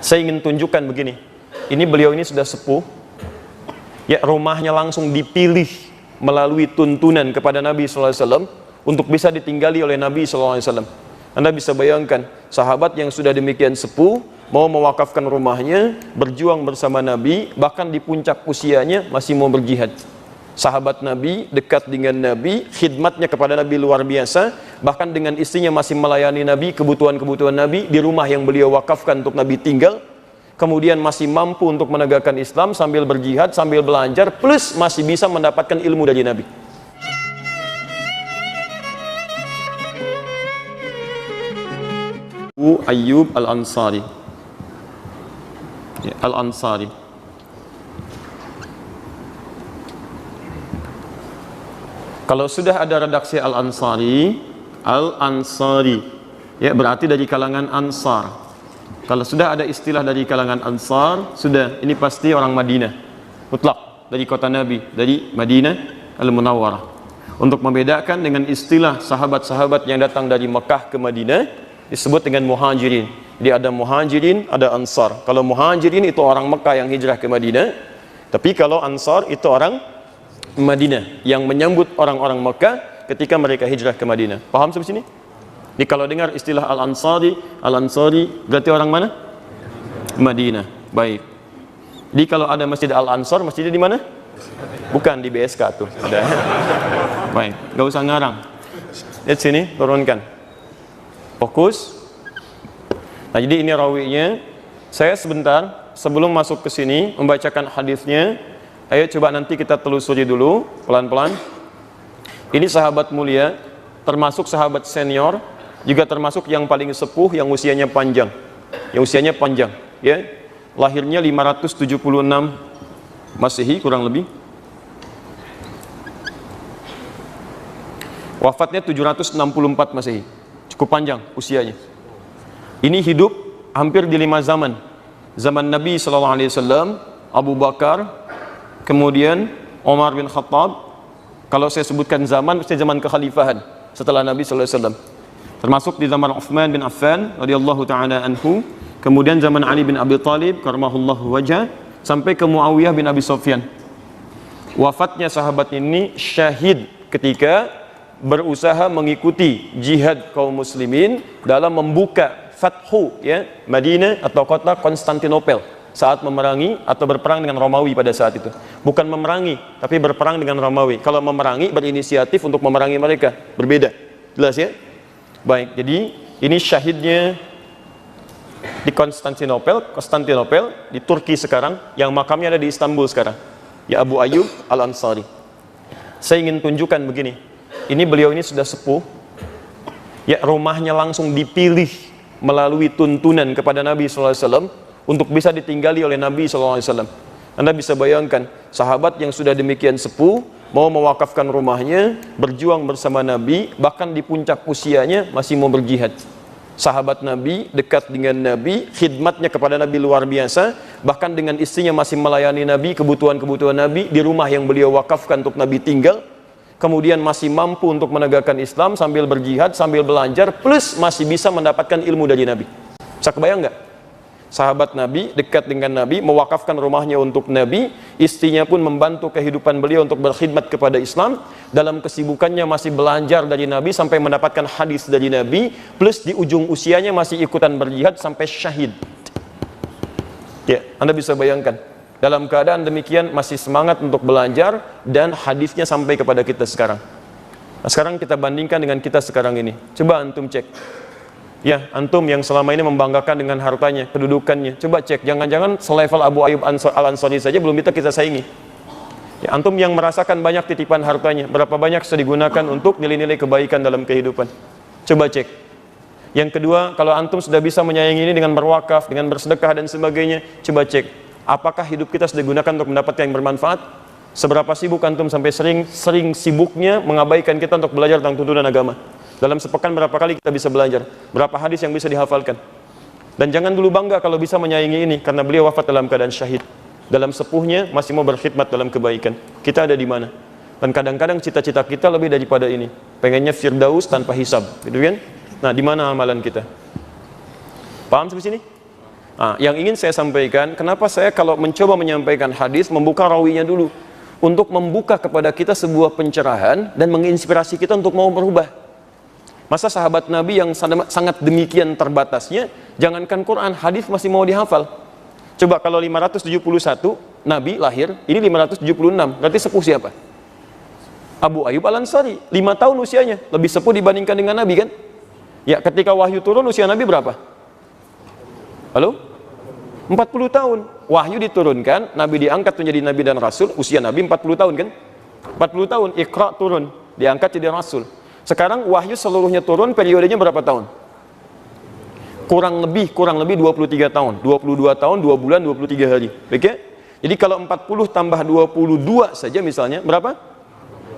Saya ingin tunjukkan begini. Ini beliau ini sudah sepuh. Ya, rumahnya langsung dipilih melalui tuntunan kepada Nabi SAW untuk bisa ditinggali oleh Nabi SAW. Anda bisa bayangkan, sahabat yang sudah demikian sepuh mau mewakafkan rumahnya, berjuang bersama Nabi, bahkan di puncak usianya masih mau berjihad. Sahabat Nabi, dekat dengan Nabi, khidmatnya kepada Nabi luar biasa, bahkan dengan istrinya masih melayani Nabi, kebutuhan-kebutuhan Nabi di rumah yang beliau wakafkan untuk Nabi tinggal. Kemudian masih mampu untuk menegakkan Islam sambil berjihad, sambil belajar, plus masih bisa mendapatkan ilmu dari Nabi. Abu Ayyub Al-Ansari, Al-Ansari. Kalau sudah ada redaksi Al-Ansari, Al-Ansari, ya berarti dari kalangan Ansar. Kalau sudah ada istilah dari kalangan Ansar, sudah ini pasti orang Madinah, mutlak dari kota Nabi, dari Madinah Al-Munawwarah. Untuk membedakan dengan istilah sahabat-sahabat yang datang dari Mekah ke Madinah, disebut dengan muhajirin. Jadi ada muhajirin, ada ansar. Kalau muhajirin itu orang Mekah yang hijrah ke Madinah, tapi kalau ansar itu orang Madinah yang menyambut orang-orang Mekah ketika mereka hijrah ke Madinah. Paham sampai sini? Jadi kalau dengar istilah Al-Ansari, Al-Ansari berarti orang mana? Madinah. Baik. Jadi kalau ada Masjid Al-Ansar, masjidnya di mana? Bukan di BSK tuh. Ada. Baik, enggak usah ngarang. Lihat sini, turunkan. Fokus. Nah, jadi ini rawinya. Saya sebentar sebelum masuk ke sini membacakan hadisnya. Ayo coba nanti kita telusuri dulu pelan-pelan. Ini sahabat mulia, termasuk sahabat senior, juga termasuk yang paling sepuh, yang usianya panjang. Yang usianya panjang, ya. Lahirnya 576 Masehi kurang lebih. Wafatnya 764 Masehi. Cukup panjang usianya. Ini hidup hampir di 5 zaman. Zaman Nabi SAW, Abu Bakar, kemudian Umar bin Khattab. Kalau saya sebutkan zaman, mesti zaman kekhalifahan setelah Nabi SAW. Termasuk di zaman Uthman bin Affan radhiyallahu ta'ala anhu, kemudian zaman Ali bin Abi Thalib karamahullahu wajah, sampai ke Muawiyah bin Abi Sufyan. Wafatnya sahabat ini syahid ketika berusaha mengikuti jihad kaum muslimin dalam membuka Fathu, ya, Madinah atau kota Konstantinopel saat memerangi atau berperang dengan Romawi pada saat itu. Bukan memerangi, tapi berperang dengan Romawi. Kalau memerangi, berinisiatif untuk memerangi mereka. Berbeda. Jelas ya? Baik, jadi ini syahidnya di Konstantinopel, di Turki sekarang, yang makamnya ada di Istanbul sekarang. Ya, Abu Ayyub Al-Ansari. Saya ingin tunjukkan begini. Ini beliau ini sudah sepuh. Ya, rumahnya langsung dipilih melalui tuntunan kepada Nabi SAW untuk bisa ditinggali oleh Nabi SAW. Anda bisa bayangkan, sahabat yang sudah demikian sepuh mau mewakafkan rumahnya, berjuang bersama Nabi, bahkan di puncak usianya masih mau berjihad. Sahabat Nabi, dekat dengan Nabi, khidmatnya kepada Nabi luar biasa, bahkan dengan istrinya masih melayani Nabi, kebutuhan-kebutuhan Nabi di rumah yang beliau wakafkan untuk Nabi tinggal. Kemudian masih mampu untuk menegakkan Islam sambil berjihad, sambil belajar, plus masih bisa mendapatkan ilmu dari Nabi. Bisa kebayang nggak? Sahabat Nabi, dekat dengan Nabi, mewakafkan rumahnya untuk Nabi, istrinya pun membantu kehidupan beliau untuk berkhidmat kepada Islam, dalam kesibukannya masih belajar dari Nabi sampai mendapatkan hadis dari Nabi, plus di ujung usianya masih ikutan berjihad sampai syahid. Ya, Anda bisa bayangkan, dalam keadaan demikian masih semangat untuk belajar, dan hadisnya sampai kepada kita sekarang. Nah, sekarang kita bandingkan dengan kita sekarang ini. Coba antum cek. Ya, antum yang selama ini membanggakan dengan hartanya, kedudukannya. Coba cek, jangan-jangan selevel Abu Ayyub Al-Ansari saja belum bisa kita saingi. Ya, antum yang merasakan banyak titipan hartanya, berapa banyak sudah digunakan untuk nilai-nilai kebaikan dalam kehidupan. Coba cek. Yang kedua, kalau antum sudah bisa menyayangi ini dengan berwakaf, dengan bersedekah dan sebagainya, coba cek. Apakah hidup kita sudah digunakan untuk mendapatkan yang bermanfaat? Seberapa sibuk antum sampai sering sibuknya mengabaikan kita untuk belajar tentang tuntunan agama? Dalam sepekan berapa kali kita bisa belajar? Berapa hadis yang bisa dihafalkan? Dan jangan dulu bangga kalau bisa menyayangi ini, karena beliau wafat dalam keadaan syahid. Dalam sepuhnya masih mau berkhidmat dalam kebaikan. Kita ada di mana? Dan kadang-kadang cita-cita kita lebih daripada ini. Pengennya firdaus tanpa hisab, gitu kan? Nah, di mana amalan kita? Paham sampai sini? Nah, yang ingin saya sampaikan, kenapa saya kalau mencoba menyampaikan hadis, membuka rawinya dulu, untuk membuka kepada kita sebuah pencerahan dan menginspirasi kita untuk mau berubah. Masa sahabat Nabi yang sangat demikian terbatasnya, jangankan Quran, hadis masih mau dihafal. Coba kalau 571 Nabi lahir, ini 576, berarti sepuh siapa? Abu Ayyub Al-Ansari, 5 tahun usianya, lebih sepuh dibandingkan dengan Nabi kan? Ya, ketika wahyu turun usia Nabi berapa? Halo? 40 tahun. Wahyu diturunkan, Nabi diangkat menjadi Nabi dan Rasul, usia Nabi 40 tahun kan? 40 tahun, Iqra turun, diangkat jadi Rasul. Sekarang wahyu seluruhnya turun, periodenya berapa tahun? Kurang lebih 23 tahun. 22 tahun, 2 bulan, 23 hari. Oke? Jadi kalau 40 tambah 22 saja misalnya, berapa?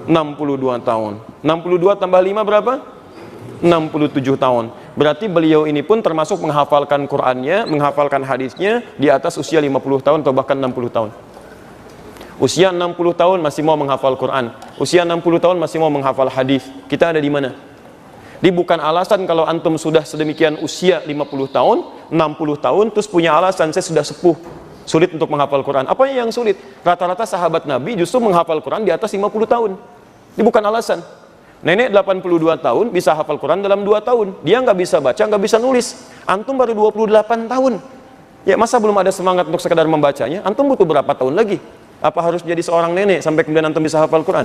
62 tahun. 62 tambah 5 berapa? 67 tahun. Berarti beliau ini pun termasuk menghafalkan Qur'annya, menghafalkan hadisnya di atas usia 50 tahun atau bahkan 60 tahun. Usia 60 tahun masih mau menghafal Quran. Usia 60 tahun masih mau menghafal hadis. Kita ada di mana? Ini bukan alasan kalau antum sudah sedemikian usia 50 tahun, 60 tahun, terus punya alasan saya sudah sepuh, sulit untuk menghafal Quran. Apa yang sulit? Rata-rata sahabat Nabi justru menghafal Quran di atas 50 tahun. Ini bukan alasan. Nenek 82 tahun bisa hafal Quran dalam 2 tahun. Dia nggak bisa baca, nggak bisa nulis. Antum baru 28 tahun. Ya masa belum ada semangat untuk sekedar membacanya? Antum butuh berapa tahun lagi? Apa harus jadi seorang nenek sampai kemudian antum bisa hafal Quran?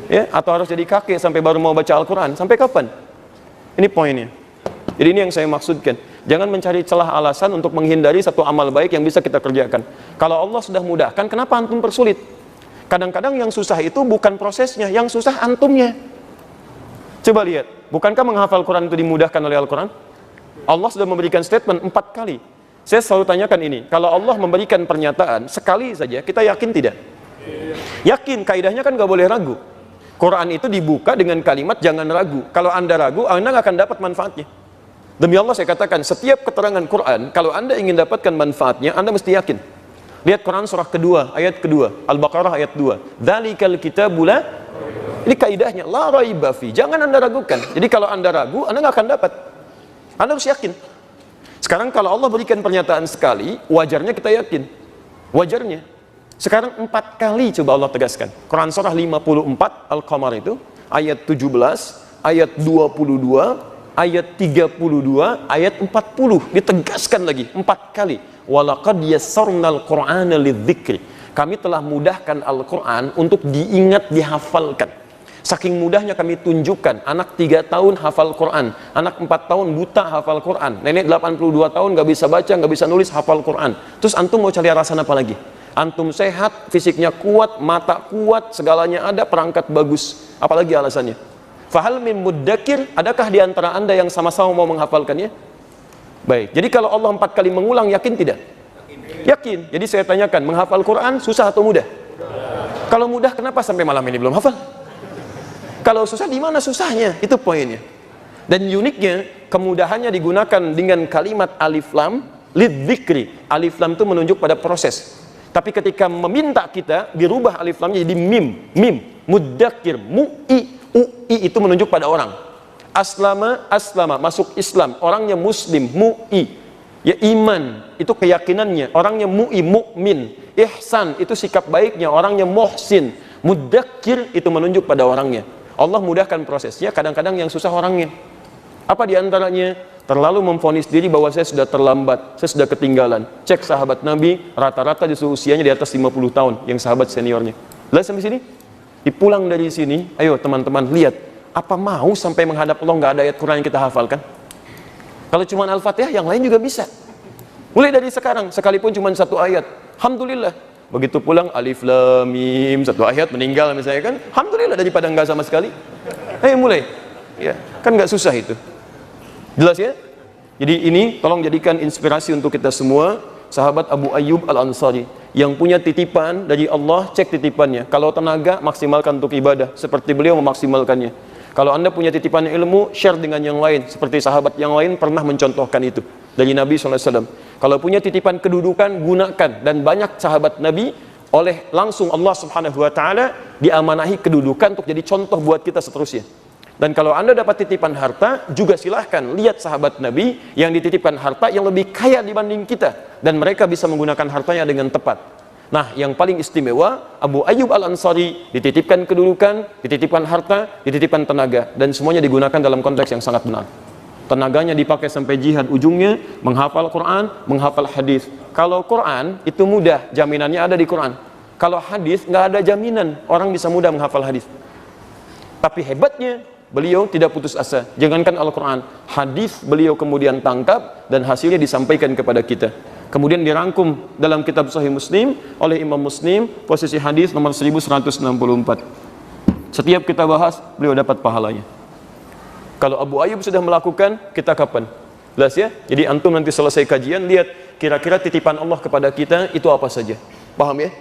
Ya, atau harus jadi kakek sampai baru mau baca Al-Quran? Sampai kapan? Ini poinnya. Jadi ini yang saya maksudkan. Jangan mencari celah alasan untuk menghindari satu amal baik yang bisa kita kerjakan. Kalau Allah sudah mudahkan, kenapa antum persulit? Kadang-kadang yang susah itu bukan prosesnya, yang susah antumnya. Coba lihat, bukankah menghafal Quran itu dimudahkan oleh Al-Quran? Allah sudah memberikan statement 4 kali. Saya selalu tanyakan ini, kalau Allah memberikan pernyataan sekali saja, kita yakin tidak? Yakin, kaidahnya kan gak boleh ragu. Quran itu dibuka dengan kalimat jangan ragu. Kalau anda ragu, anda gak akan dapat manfaatnya. Demi Allah saya katakan, setiap keterangan Quran, kalau anda ingin dapatkan manfaatnya, anda mesti yakin. Lihat Quran surah kedua, ayat kedua, Al-Baqarah ayat 2. Dzalikal kitabu la, ini kaidahnya, la raiba fi. Jangan anda ragukan. Jadi kalau anda ragu, anda gak akan dapat. Anda harus yakin. Sekarang kalau Allah berikan pernyataan sekali, wajarnya kita yakin. Wajarnya. Sekarang 4 kali coba Allah tegaskan. Quran surah 54 Al-Qamar itu ayat 17, ayat 22, ayat 32, ayat 40 ditegaskan lagi 4 kali. Walaqad yassarnal Qur'ana lidzikri. Kami telah mudahkan Al-Qur'an untuk diingat, dihafalkan. Saking mudahnya kami tunjukkan, anak 3 tahun hafal Quran, anak 4 tahun buta hafal Quran, nenek 82 tahun gak bisa baca, gak bisa nulis, hafal Quran. Terus antum mau cari alasan apa lagi? Antum sehat, fisiknya kuat, mata kuat, segalanya ada, perangkat bagus. Apalagi alasannya? Fahal min muddakir, adakah di antara anda yang sama-sama mau menghafalkannya? Baik, jadi kalau Allah 4 kali mengulang, yakin tidak? Yakin. Jadi saya tanyakan, menghafal Quran susah atau mudah? Kalau mudah, kenapa sampai malam ini belum hafal? Kalau susah, di mana susahnya? Itu poinnya. Dan uniknya, kemudahannya digunakan dengan kalimat alif lam lidzikri. Alif lam itu menunjuk pada proses. Tapi ketika meminta kita, dirubah alif lamnya jadi mim. Mim, muddakir, mu'i. U'i itu menunjuk pada orang. Aslama, aslama, masuk Islam. Orangnya muslim, mu'i. Ya iman, itu keyakinannya. Orangnya mu'i, mu'min. Ihsan, itu sikap baiknya. Orangnya muhsin. Muddakir, itu menunjuk pada orangnya. Allah mudahkan prosesnya, kadang-kadang yang susah orangnya. Apa diantaranya? Terlalu memvonis diri bahwa saya sudah terlambat, saya sudah ketinggalan. Cek sahabat Nabi, rata-rata justru usianya di atas 50 tahun, yang sahabat seniornya. Lihat sampai sini? Dipulang dari sini, ayo teman-teman, lihat. Apa mau sampai menghadap Allah nggak ada ayat Quran yang kita hafalkan? Kalau cuma Al-Fatihah, yang lain juga bisa. Mulai dari sekarang, sekalipun cuma 1 ayat. Alhamdulillah. Begitu pulang alif lam mim 1 ayat meninggal misalnya kan, alhamdulillah daripada enggak sama sekali. Ayo mulai. Ya, kan enggak susah itu. Jelas ya? Jadi ini tolong jadikan inspirasi untuk kita semua. Sahabat Abu Ayyub Al-Ansari yang punya titipan dari Allah, cek titipannya. Kalau tenaga, maksimalkan untuk ibadah seperti beliau memaksimalkannya. Kalau anda punya titipan ilmu, share dengan yang lain. Seperti sahabat yang lain pernah mencontohkan itu dari Nabi SAW. Kalau punya titipan kedudukan, gunakan. Dan banyak sahabat Nabi oleh langsung Allah Subhanahu Wa Taala diamanahi kedudukan untuk jadi contoh buat kita seterusnya. Dan kalau Anda dapat titipan harta, juga silahkan lihat sahabat Nabi yang dititipkan harta yang lebih kaya dibanding kita, dan mereka bisa menggunakan hartanya dengan tepat. Nah, yang paling istimewa, Abu Ayyub Al-Ansari dititipkan kedudukan, dititipkan harta, dititipkan tenaga, dan semuanya digunakan dalam konteks yang sangat benar. Tenaganya dipakai sampai jihad ujungnya, menghafal Quran, menghafal hadis. Kalau Quran itu mudah, jaminannya ada di Quran. Kalau hadis nggak ada jaminan orang bisa mudah menghafal hadis. Tapi hebatnya, beliau tidak putus asa. Jangankan Al-Quran, hadis beliau kemudian tangkap dan hasilnya disampaikan kepada kita. Kemudian dirangkum dalam kitab Sahih Muslim oleh Imam Muslim, posisi hadis nomor 1164. Setiap kita bahas, beliau dapat pahalanya. Kalau Abu Ayyub sudah melakukan, kita kapan? Jelas ya? Jadi antum nanti selesai kajian, lihat kira-kira titipan Allah kepada kita itu apa saja. Paham ya?